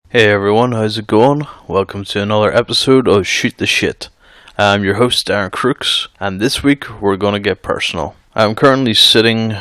Hey everyone, how's it going? Welcome to another episode of Shoot the Shit. I'm your host Darren Crooks, and this week we're gonna get personal. I'm currently sitting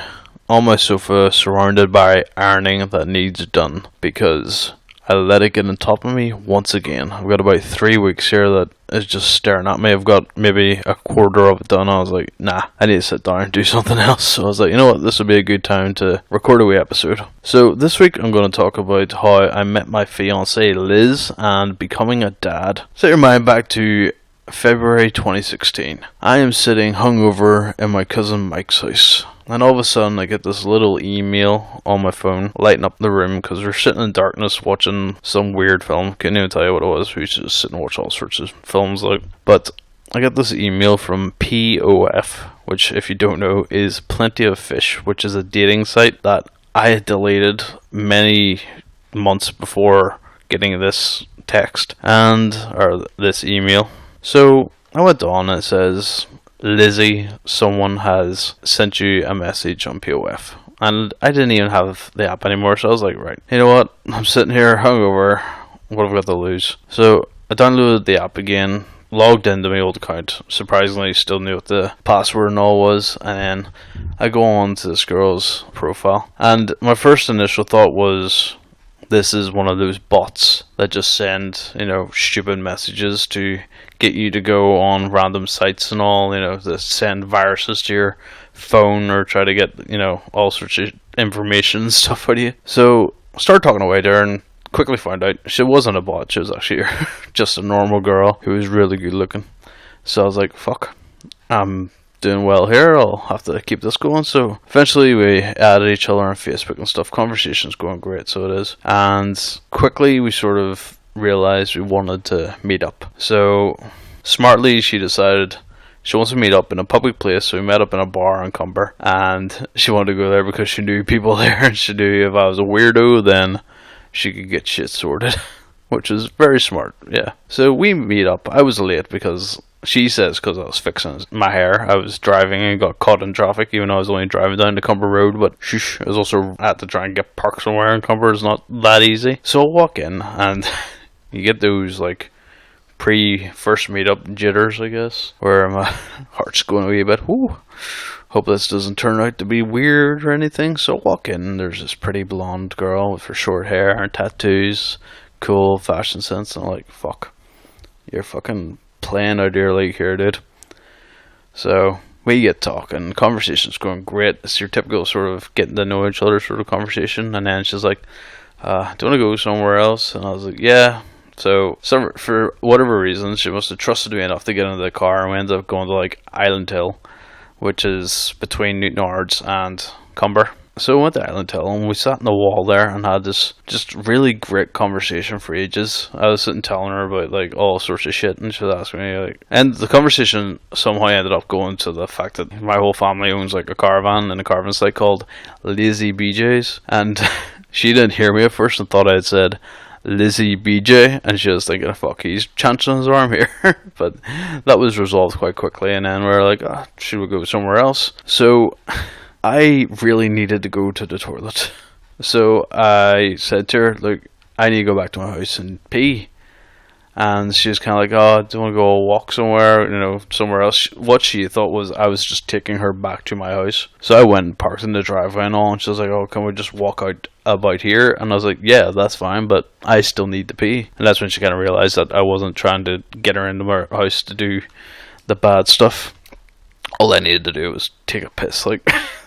on my sofa surrounded by ironing that needs done because I let it get on top of me once again. I've got about 3 weeks here that is just staring at me. I've got maybe a quarter of it done. I was like, nah, I need to sit down and do something else. So I was like, you know what, this would be a good time to record a wee episode. So this week I'm going to talk about how I met my fiancée Liz and becoming a dad. Set your mind back to February 2016. I am sitting hungover in my cousin Mike's house. And all of a sudden I get this little email on my phone lighting up the room because we're sitting in darkness watching some weird film. Couldn't even tell you what it was. We used to just sit and watch all sorts of films But I got this email from POF, which if you don't know is Plenty of Fish, which is a dating site that I had deleted many months before getting this text or this email. So I went on and it says, Lizzie, someone has sent you a message on POF. And I didn't even have the app anymore, so I was like, right, you know what? I'm sitting here hungover. What have I got to lose? So I downloaded the app again, logged into my old account. Surprisingly, still knew what the password and all was. And then I go on to this girl's profile. And my first initial thought was, this is one of those bots that just send, stupid messages to get you to go on random sites and all, to send viruses to your phone or try to get, all sorts of information and stuff out of you. So I started talking away there and quickly found out she wasn't a bot. She was actually just a normal girl who was really good looking. So I was like, fuck, I'm doing well here, I'll have to keep this going. So eventually we added each other on Facebook and stuff. Conversation's going great, so it is. And quickly we sort of realized we wanted to meet up. So smartly she decided she wants to meet up in a public place, so we met up in a bar in Cumber, and she wanted to go there because she knew people there and she knew if I was a weirdo then she could get shit sorted. Which is very smart, yeah. So we meet up. I was late because she says because I was fixing my hair. I was driving and got caught in traffic, even though I was only driving down the Cumber Road. But shush, I was also had to try and get parked somewhere in Cumber. It's not that easy. So I walk in and you get those like pre-first meetup jitters, I guess, where my heart's going a wee bit. Whoo. Hope this doesn't turn out to be weird or anything. So I walk in and there's this pretty blonde girl with her short hair and tattoos. Cool fashion sense. And I'm like, fuck, you're fucking playing out of your league here, dude. So we get talking, conversation's going great. It's your typical sort of getting to know each other sort of conversation. And then she's like, do you want to go somewhere else? And I was like, yeah. So for whatever reason, she must have trusted me enough to get into the car, and we ended up going to like Island Hill, which is between Newton Ards and Cumber. So we went to Island Hill and we sat in the wall there and had this just really great conversation for ages. I was sitting telling her about like all sorts of shit, and she was asking me like, and the conversation somehow ended up going to the fact that my whole family owns like a caravan and a caravan site called Lazy BJ's, and she didn't hear me at first and thought I had said Lizzie BJ, and she was thinking, fuck, he's chancing his arm here. But that was resolved quite quickly, and then we were like, should we go somewhere else? So I really needed to go to the toilet. So I said to her, look, I need to go back to my house and pee. And she was kind of like, oh, do you want to go walk somewhere, somewhere else? What she thought was I was just taking her back to my house. So I went and parked in the driveway and all, and she was like, oh, can we just walk out about here? And I was like, yeah, that's fine, but I still need to pee. And that's when she kind of realized that I wasn't trying to get her into my house to do the bad stuff. All I needed to do was take a piss,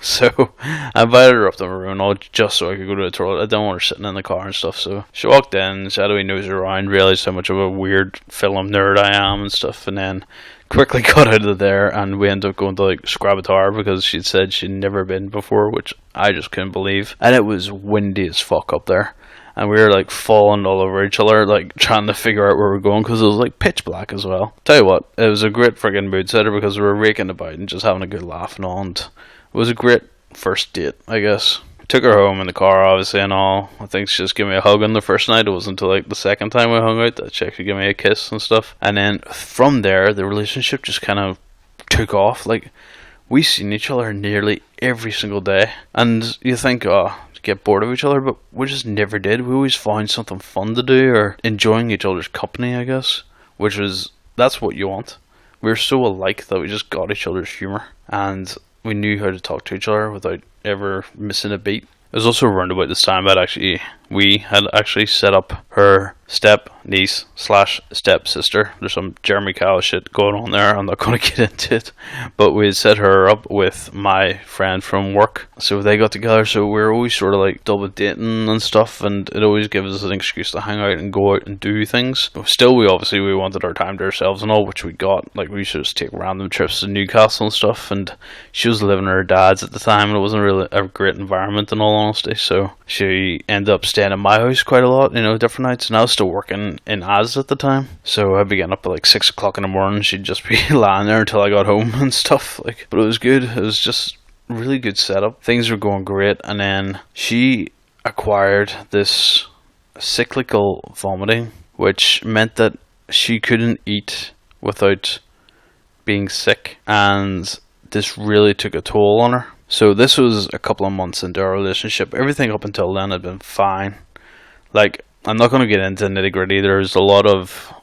so I invited her up to my room all just so I could go to the toilet. I didn't want her sitting in the car and stuff, so she walked in, she had a wee nose around, realised how much of a weird film nerd I am and stuff, and then quickly got out of there, and we ended up going to like Scrabatar because she'd said she'd never been before, which I just couldn't believe, and it was windy as fuck up there. And we were like falling all over each other, like trying to figure out where we're going because it was like pitch black as well. Tell you what, it was a great friggin' mood setter because we were raking about and just having a good laugh and all. And it was a great first date, I guess. Took her home in the car, obviously, and all. I think she just gave me a hug on the first night. It wasn't until like the second time we hung out that she actually gave me a kiss and stuff. And then from there, the relationship just kind of took off. Like, we seen each other nearly every single day. And you think, oh, get bored of each other, but we just never did. We always found something fun to do or enjoying each other's company, I guess, that's what you want. We were so alike that we just got each other's humour, and we knew how to talk to each other without ever missing a beat. It was also around about this time that we had actually set up her step niece / step sister. There's some Jeremy Kyle shit going on there. I'm not going to get into it, but we had set her up with my friend from work. So they got together. So we were always sort of like double dating and stuff, and it always gives us an excuse to hang out and go out and do things. Still, we wanted our time to ourselves and all, which we got. Like, we used to just take random trips to Newcastle and stuff. And she was living with her dad's at the time, and it wasn't really a great environment in all honesty. So she ended up staying at my house quite a lot, different nights. And I was still working in As at the time, so I'd be getting up at like 6 o'clock in the morning. She'd just be lying there until I got home and stuff. But it was good. It was just really good setup. Things were going great, and then she acquired this cyclical vomiting, which meant that she couldn't eat without being sick, and this really took a toll on her. So this was a couple of months into our relationship. Everything up until then had been fine. I'm not going to get into nitty gritty. There's a lot of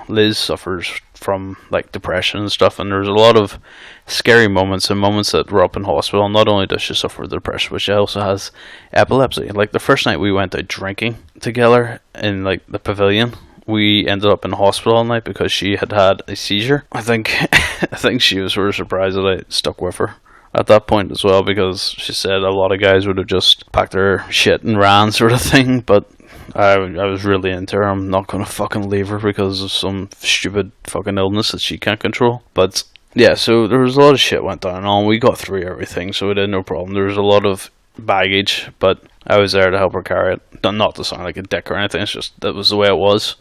Liz suffers from depression and stuff, and there's a lot of scary moments and moments that were up in hospital. Not only does she suffer with depression, but she also has epilepsy. The first night we went out drinking together in the pavilion, we ended up in hospital all night because she had a seizure. I think she was sort of surprised that I stuck with her at that point as well, because she said a lot of guys would have just packed their shit and ran, sort of thing, but I was really into her. I'm not gonna fucking leave her because of some stupid fucking illness that she can't control. But yeah, so there was a lot of shit went down and we got through everything, so we had no problem. There was a lot of baggage, but I was there to help her carry it. Not to sound like a dick or anything, it's just that was the way it was.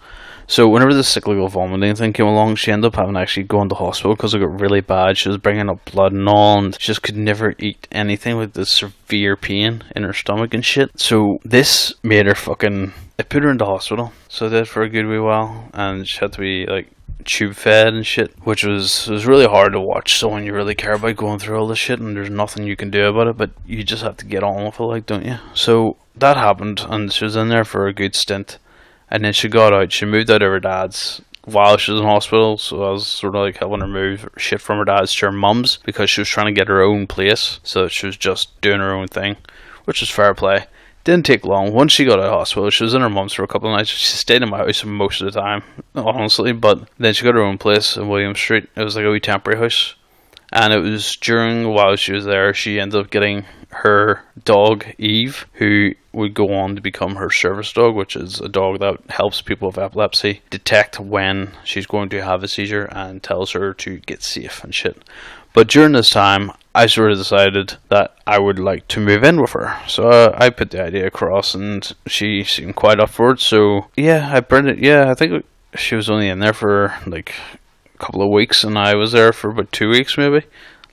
So whenever the cyclical vomiting thing came along, she ended up having to actually go into hospital because it got really bad. She was bringing up blood and all, and she just could never eat anything with this severe pain in her stomach and shit. So this made her it put her into hospital. So it did for a good wee while, and she had to be tube fed and shit, which was really hard to watch someone you really care about going through all this shit, and there's nothing you can do about it, but you just have to get on with it, don't you? So that happened, and she was in there for a good stint. And then she got out. She moved out of her dad's while she was in hospital. So I was sort of helping her move shit from her dad's to her mum's, because she was trying to get her own place. So she was just doing her own thing, which was fair play. Didn't take long. Once she got out of hospital, she was in her mum's for a couple of nights. She stayed in my house most of the time, honestly. But then she got her own place in William Street. It was a wee temporary house. And it was while she was there, she ended up getting her dog, Eve, who would go on to become her service dog, which is a dog that helps people with epilepsy detect when she's going to have a seizure and tells her to get safe and shit. But during this time, I sort of decided that I would like to move in with her. So I put the idea across, and she seemed quite up for it. So yeah, I think she was only in there for couple of weeks, and I was there for about 2 weeks maybe,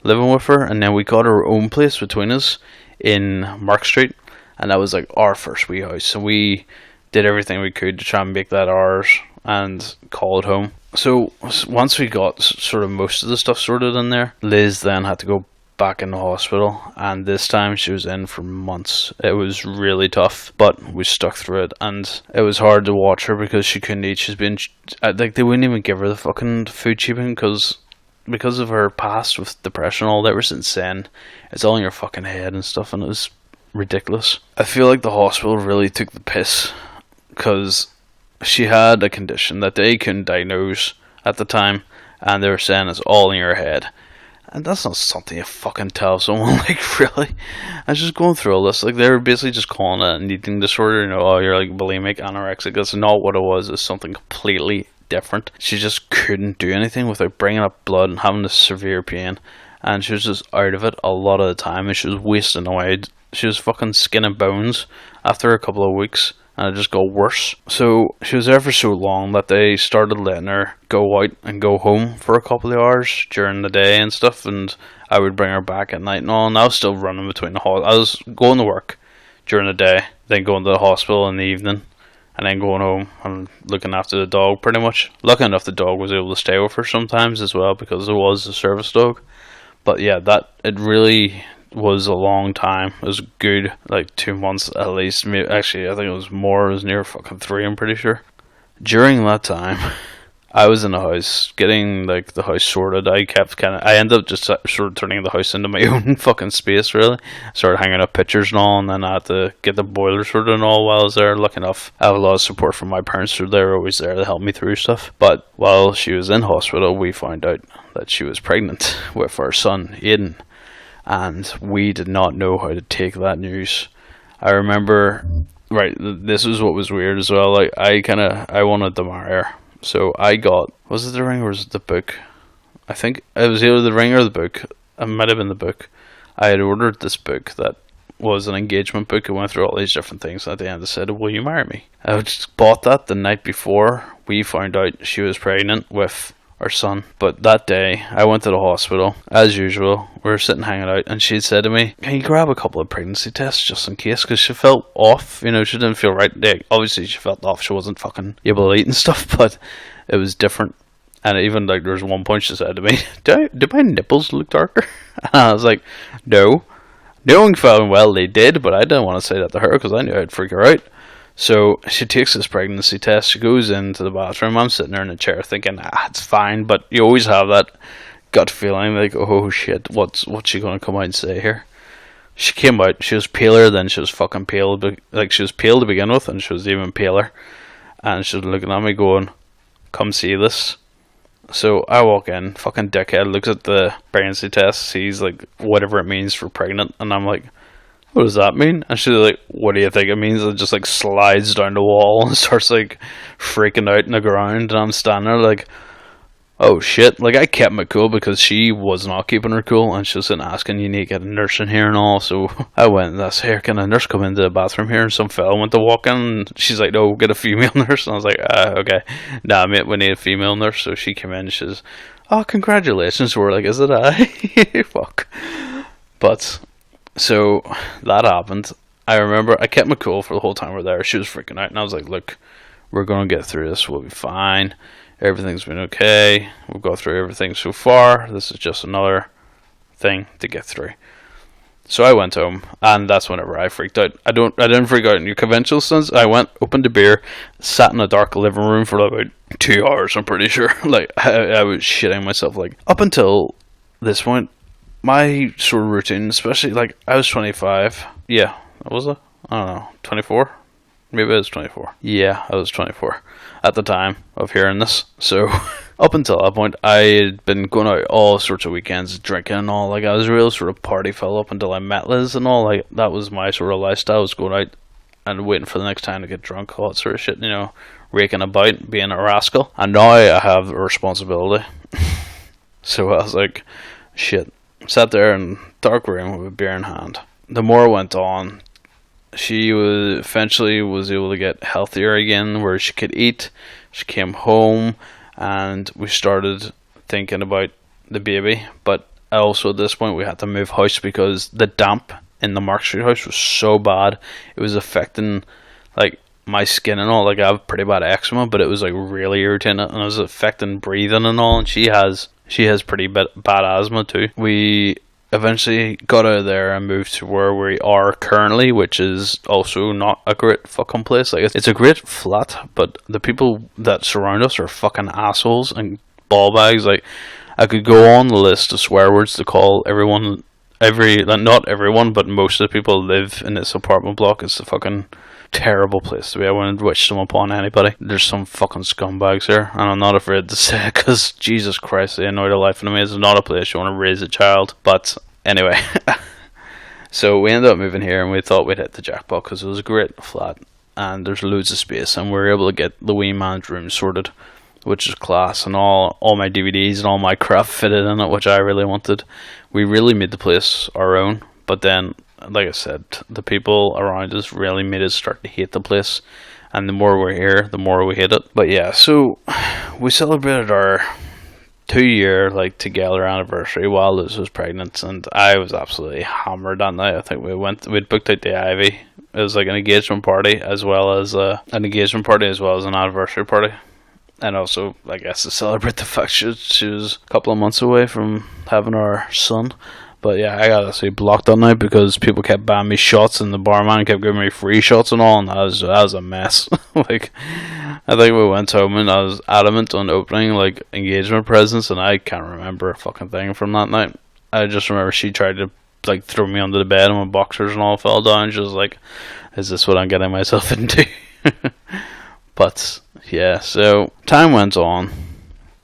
living with her. And then we got our own place between us in Mark Street, and that was our first wee house. So we did everything we could to try and make that ours and call it home. So once we got sort of most of the stuff sorted in there, Liz then had to go back in the hospital, and this time she was in for months. It was really tough, but we stuck through it, and it was hard to watch her because she couldn't eat. She's been they wouldn't even give her the fucking food cheaping because of her past with depression and all that. Ever since then, it's all in your fucking head and stuff, and it was ridiculous. I feel like the hospital really took the piss because she had a condition that they couldn't diagnose at the time, and they were saying it's all in your head. And that's not something you fucking tell someone, really. I was just going through all this. They were basically just calling it an eating disorder. Oh, you're bulimic, anorexic. That's not what it was. It's something completely different. She just couldn't do anything without bringing up blood and having this severe pain. And she was just out of it a lot of the time, and she was wasting away. She was fucking skin and bones after a couple of weeks. And it just got worse. So she was there for so long that they started letting her go out and go home for a couple of hours during the day and stuff, and I would bring her back at night and all, and I was still running between the hospitals. I was going to work during the day, then going to the hospital in the evening, and then going home and looking after the dog pretty much. Lucky enough the dog was able to stay with her sometimes as well, because it was a service dog. But yeah, it really was a long time. It was good, like 2 months at least. Actually, I think it was more. It was near fucking 3, I'm pretty sure. During that time, I was in the house getting like the house sorted. I ended up just sort of turning the house into my own fucking space. Really, started hanging up pictures and all, and then I had to get the boiler sorted and all while I was there. Lucky enough, I have a lot of support from my parents, so they were always there to help me through stuff. But while she was in hospital, we found out that she was pregnant with our son Aiden, and we did not know how to take that news. I remember, right, this is what was weird as well. Like I wanted to marry her. So I got, was it the ring or was it the book? I think it was either the ring or the book. It might have been the book. I had ordered this book that was an engagement book. It went through all these different things. At the end, it said, "Will you marry me?" I just bought that the night before we found out she was pregnant with our son. But that day, I went to the hospital, as usual. We were sitting hanging out, and she said to me, "Can you grab a couple of pregnancy tests just in case?" Because she felt off, you know, she didn't feel right. Like, obviously, she felt off. She wasn't fucking able to eat and stuff, but it was different. And even, like, there was one point she said to me, do my nipples look darker? And I was like, no. Knowing fucking well they did, but I didn't want to say that to her because I knew I'd freak her out. So she takes this pregnancy test. She goes into the bathroom. I'm sitting there in a chair thinking, it's fine. But you always have that gut feeling like, oh shit, what's she going to come out and say here? She came out. She was paler than she was fucking pale. Like, she was pale to begin with, and she was even paler. And she was looking at me going, "Come see this." So I walk in. Fucking dickhead looks at the pregnancy test. Sees like whatever it means for pregnant. And I'm like, "What does that mean?" And she's like, "What do you think it means?" And just like slides down the wall and starts like freaking out in the ground. And I'm standing there like, oh shit. Like, I kept my cool because she was not keeping her cool. And she was sitting asking, "You need to get a nurse in here and all." So I went, "That's here. Can a nurse come into the bathroom here?" And some fella went to walk in. And she's like, "No, get a female nurse." And I was like, okay. Nah, mate, we need a female nurse. So she came in and she's, "Oh, congratulations." We're like, "Is it I?" Fuck. But so that happened. I remember I kept my cool for the whole time we were there. She was freaking out, and I was like, "Look, we're gonna get through this. We'll be fine. Everything's been okay. We've got through everything so far. This is just another thing to get through." So I went home, and that's whenever I freaked out. I didn't freak out in your conventional sense. I went, opened a beer, sat in a dark living room for about 2 hours. I'm pretty sure. Like, I was shitting myself. Like, up until this point, my sort of routine, especially, like, I was 25. Yeah, was I? I don't know, 24? Maybe I was 24. Yeah, I was 24 at the time of hearing this. So up until that point, I had been going out all sorts of weekends, drinking and all. Like, I was a real sort of party fellow up until I met Liz and all. Like, that was my sort of lifestyle. I was going out and waiting for the next time to get drunk, all that sort of shit, you know, raking about, being a rascal. And now I have a responsibility. So I was like, shit. Sat there in a dark room with a beer in hand. The more it went on, she eventually was able to get healthier again, where she could eat. She came home, and we started thinking about the baby. But also at this point, we had to move house because the damp in the Mark Street house was so bad. It was affecting, like, my skin and all. Like, I have pretty bad eczema, but it was like really irritating, and it was affecting breathing and all. And she has pretty bad asthma too. We eventually got out of there and moved to where we are currently, which is also not a great fucking place. Like, it's a great flat, but the people that surround us are fucking assholes and ball bags. Like, I could go on the list of swear words to call everyone, not everyone, but most of the people who live in this apartment block. It's a fucking terrible place to be. I wouldn't wish them upon anybody. There's some fucking scumbags here, and I'm not afraid to say it, because Jesus Christ, they annoy the life out of me. It's not a place you want to raise a child. But anyway, so we ended up moving here, and we thought we'd hit the jackpot because it was a great flat and there's loads of space, and we were able to get the wee man's room sorted, which is class, and all my DVDs and all my crap fitted in it, which I really wanted. We really made the place our own, but then, like I said, the people around us really made us start to hate the place, and the more we're here, the more we hate it. But yeah, so we celebrated our 2-year together anniversary while Liz was pregnant, and I was absolutely hammered that night. I think we'd booked out the Ivy. It was like an engagement party as well as an anniversary party. And also, I guess, to celebrate the fact she was a couple of months away from having our son. But yeah, I got to say blocked that night because people kept buying me shots and the barman kept giving me free shots and all, and that was a mess. Like, I think we went home and I was adamant on opening like engagement presents, and I can't remember a fucking thing from that night. I just remember she tried to like throw me under the bed and my boxers and all fell down. She was like, "Is this what I'm getting myself into?" But yeah, so time went on,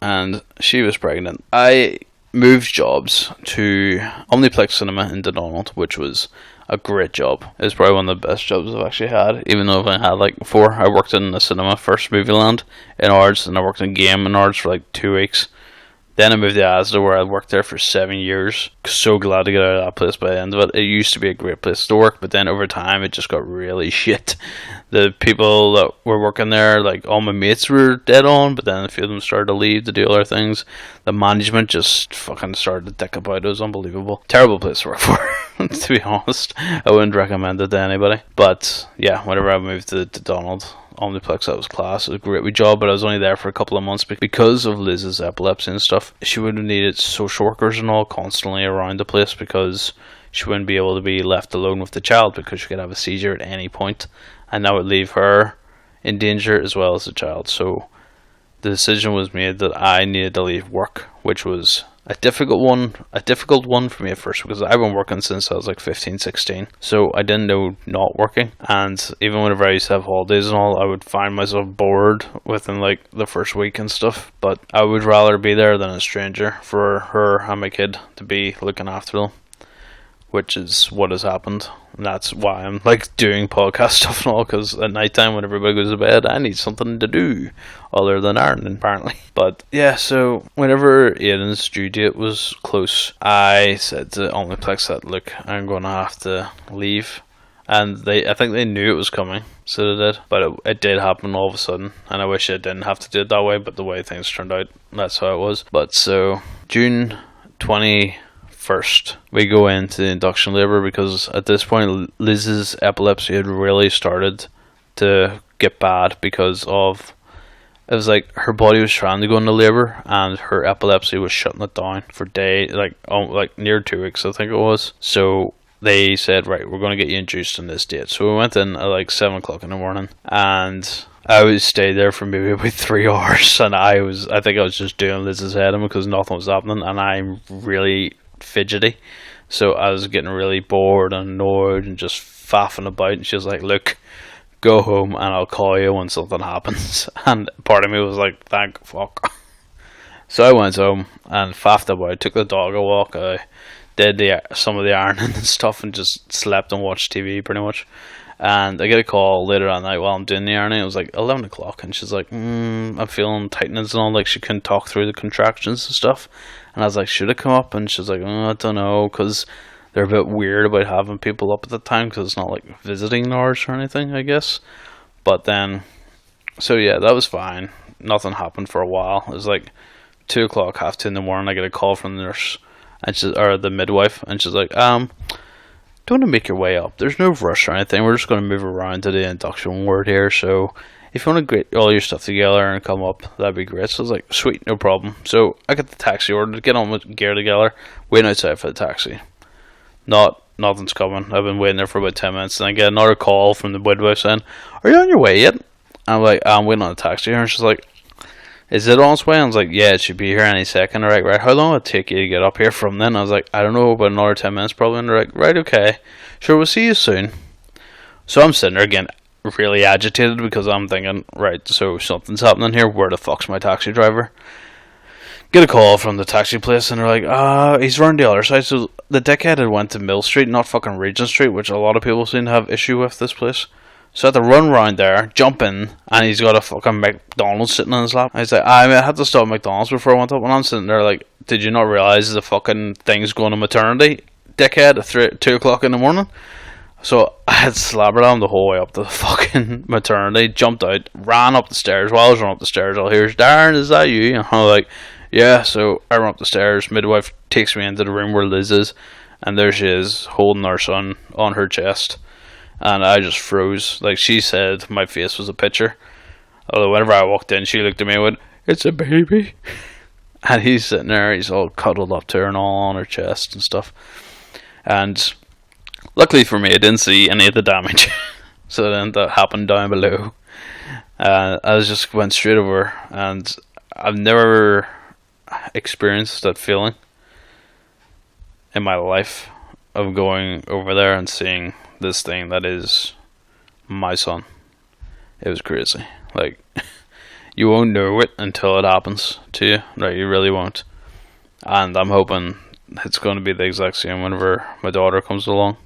and she was pregnant. I moved jobs to Omniplex Cinema in Donald, which was a great job. It was probably one of the best jobs I've actually had, even though I've had like 4. I worked in the cinema first, Movieland in Ards, and I worked in game in Ards for like 2 weeks. Then I moved to Asda, where I worked there for 7 years. So glad to get out of that place by the end of it. It used to be a great place to work, but then over time it just got really shit. The people that were working there, like all my mates were dead on, but then a few of them started to leave to do other things. The management just fucking started to dick about. It was unbelievable. Terrible place to work for, to be honest. I wouldn't recommend it to anybody. But yeah, whenever I moved to Donald Omniplex, that was class. It was a great wee job, but I was only there for a couple of months because of Liz's epilepsy and stuff. She would have needed social workers and all constantly around the place because she wouldn't be able to be left alone with the child because she could have a seizure at any point, and that would leave her in danger as well as the child. So the decision was made that I needed to leave work, which was a difficult one for me at first because I've been working since I was like 15, 16. So I didn't know not working, and even whenever I used to have holidays and all, I would find myself bored within like the first week and stuff. But I would rather be there than a stranger for her and my kid to be looking after them, which is what has happened. And that's why I'm like doing podcast stuff and all, because at night time when everybody goes to bed, I need something to do other than ironing, apparently. But yeah, so whenever Aiden's due date was close, I said to Omniplex that, look, I'm going to have to leave. And I think they knew it was coming, so they did. But it did happen all of a sudden, and I wish I didn't have to do it that way, but the way things turned out, that's how it was. But so June 21st, we go into induction labour because at this point Liz's epilepsy had really started to get bad because of, it was like her body was trying to go into labour and her epilepsy was shutting it down for days, like near 2 weeks I think it was. So they said, right, we're going to get you induced on this date. So we went in at like 7 o'clock in the morning, and I was stayed there for maybe about 3 hours, and I think I was just doing Liz's head in because nothing was happening, and I'm really fidgety, so I was getting really bored and annoyed and just faffing about, and she was like, look, go home and I'll call you when something happens. And part of me was like, thank fuck. So I went home and faffed about, took the dog a walk, I did some of the ironing and stuff, and just slept and watched TV pretty much. And I get a call later that night while I'm doing the ironing. It was like 11 o'clock, and she's like, I'm feeling tightness and all, like she couldn't talk through the contractions and stuff. And I was like, should I come up? And she's like, I don't know, because they're a bit weird about having people up at the time, because it's not like visiting hours or anything, I guess. But then, so yeah, that was fine. Nothing happened for a while. It was like 2 o'clock, 2:30 in the morning, I get a call from the nurse, and or the midwife, and she's like, don't want to make your way up. There's no rush or anything. We're just going to move around to the induction ward here. So if you want to get all your stuff together and come up, that'd be great. So I was like, sweet, no problem. So I get the taxi ordered, get on with gear together, waiting outside for the taxi. Nothing's coming. I've been waiting there for about 10 minutes, and I get another call from the midwife saying, are you on your way yet? I'm like, I'm waiting on a taxi here. And she's like, is it on its way? I was like, yeah, it should be here any second. All right, how long will it take you to get up here from then? I was like, I don't know, about another 10 minutes probably. And they're like, right, okay, sure, we'll see you soon. So I'm sitting there again, really agitated, because I'm thinking, right, so something's happening here. Where the fuck's my taxi driver? Get a call from the taxi place, and they're like, he's around the other side. So the dickhead had went to Mill Street, not fucking Regent Street, which a lot of people seem to have issue with this place. So I had to run around there, jump in, and he's got a fucking McDonald's sitting on his lap. I was like, I had to stop at McDonald's before I went up, and I'm sitting there like, did you not realise the fucking thing's going to maternity, dickhead, at 2 o'clock in the morning? So I had slabbered on the whole way up to the fucking maternity, jumped out, ran up the stairs. While I was running up the stairs, I'll hear, Darren, is that you? And I'm like, yeah. So I run up the stairs, midwife takes me into the room where Liz is, and there she is, holding our son on her chest. And I just froze. Like, she said my face was a picture. Although whenever I walked in, she looked at me and went, it's a baby. And he's sitting there, he's all cuddled up to her and all on her chest and stuff. And luckily for me, I didn't see any of the damage. So then that happened down below. I just went straight over, and I've never experienced that feeling in my life of going over there and seeing this thing that is my son. It was crazy. Like, you won't know it until it happens to you. Like, you really won't. And I'm hoping it's going to be the exact same whenever my daughter comes along.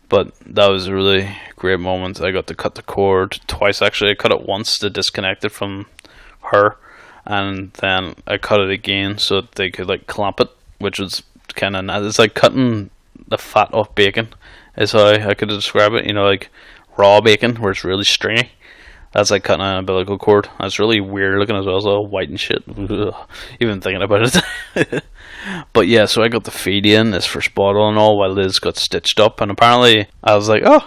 But that was a really great moment. I got to cut the cord twice, actually. I cut it once to disconnect it from her, and then I cut it again so that they could like clamp it, which was kind of nice. It's like cutting the fat off bacon, is how I could describe it. You know, like raw bacon where it's really stringy. That's like cutting an umbilical cord. That's really weird looking as well. It's all white and shit. Ugh, even thinking about it. But yeah, so I got the feed in this first bottle and all while Liz got stitched up. And apparently I was like, oh,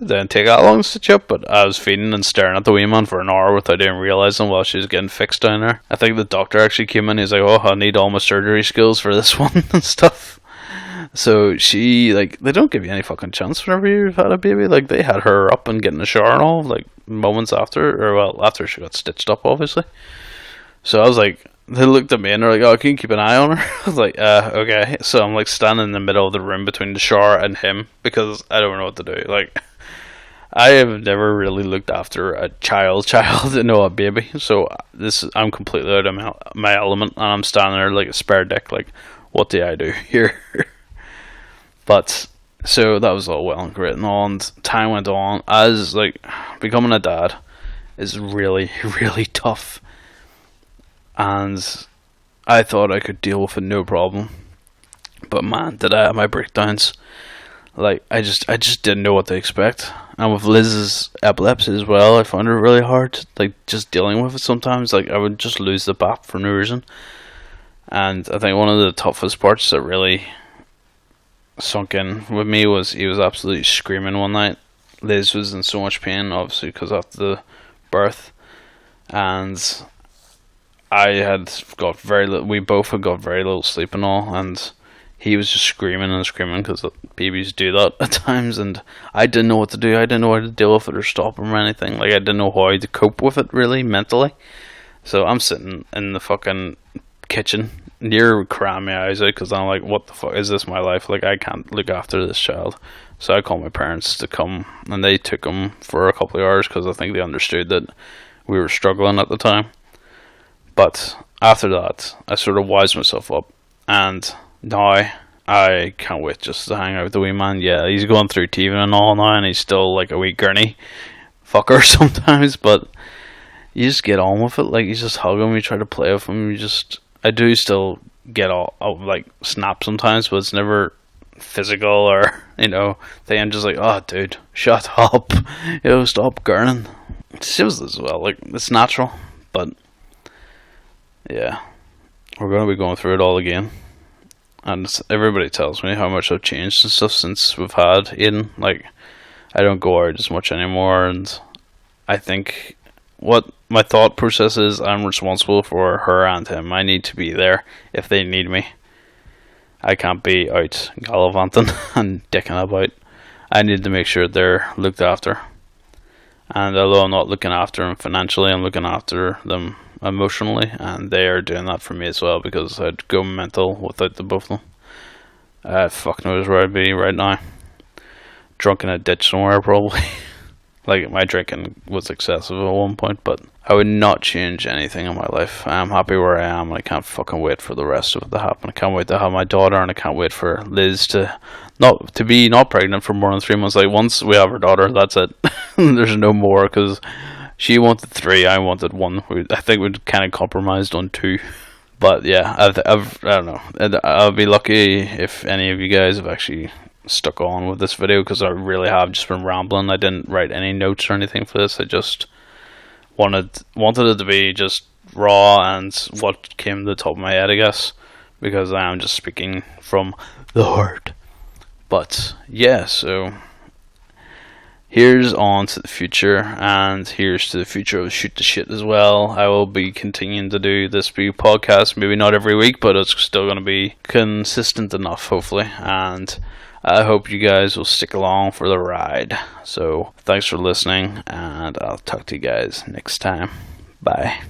it didn't take that long to stitch up. But I was feeding and staring at the wee man for an hour without even realising while she was getting fixed down there. I think the doctor actually came in. He's like, oh, I need all my surgery skills for this one and stuff. So she, like, they don't give you any fucking chance whenever you've had a baby. Like, they had her up and getting a shower and all, like, moments after, or well, after she got stitched up, obviously. So I was like, they looked at me and they're like, oh, can you keep an eye on her? I was like, okay. So I'm like standing in the middle of the room between the shower and him because I don't know what to do. Like, I have never really looked after a child, a baby. So I'm completely out of my element, and I'm standing there like a spare dick. Like, what do I do here? But so that was all well and great and all, and time went on. As like becoming a dad is really, really tough, and I thought I could deal with it no problem. But man, did I have my breakdowns. Like, I just didn't know what to expect. And with Liz's epilepsy as well, I found it really hard. Like, just dealing with it sometimes. Like, I would just lose the bat for no reason. And I think one of the toughest parts that really sunk in with me was he was absolutely screaming one night. Liz was in so much pain, obviously, because after the birth. And I had got very little, we both had got very little sleep and all. And he was just screaming and screaming because babies do that at times, and I didn't know what to do. I didn't know how to deal with it or stop him or anything. Like, I didn't know how to cope with it really mentally. So I'm sitting in the fucking kitchen, near crying my eyes out because I'm like, what the fuck is this, my life? Like, I can't look after this child. So I called my parents to come, and they took him for a couple of hours because I think they understood that we were struggling at the time. But after that, I sort of wised myself up, and now I can't wait just to hang out with the wee man. Yeah, he's going through teething and all now, and he's still like a wee gurney fucker sometimes, but you just get on with it. Like, you just hug him, you try to play with him, I do still get all like snap sometimes, but it's never physical or, you know, thing. I'm just like, oh dude, shut up, stop gurning. She was as well, like, it's natural, but yeah, we're going to be going through it all again. And everybody tells me how much I've changed and stuff since we've had Aiden. Like, I don't go out as much anymore, and I think what my thought process is, I'm responsible for her and him. I need to be there if they need me. I can't be out gallivanting and dicking about. I need to make sure they're looked after. And although I'm not looking after them financially, I'm looking after them emotionally, and they are doing that for me as well, because I'd go mental without the both of them. Fuck knows where I'd be right now. Drunk in a ditch somewhere, probably. Like, my drinking was excessive at one point, but I would not change anything in my life. I'm happy where I am, and I can't fucking wait for the rest of it to happen. I can't wait to have my daughter, and I can't wait for Liz to be not pregnant for more than 3 months. Like, once we have her daughter, that's it. There's no more, because she wanted 3, I wanted 1. I think we'd kind of compromised on 2. But yeah, I don't know. I'll be lucky if any of you guys have actually stuck on with this video, because I really have just been rambling. I didn't write any notes or anything for this. I just wanted it to be just raw and what came to the top of my head, I guess, because I am just speaking from the heart. But yeah, so here's on to the future, and here's to the future of Shoot the Shit as well. I will be continuing to do this podcast, maybe not every week, but it's still going to be consistent enough, hopefully. And I hope you guys will stick along for the ride. So thanks for listening, and I'll talk to you guys next time. Bye.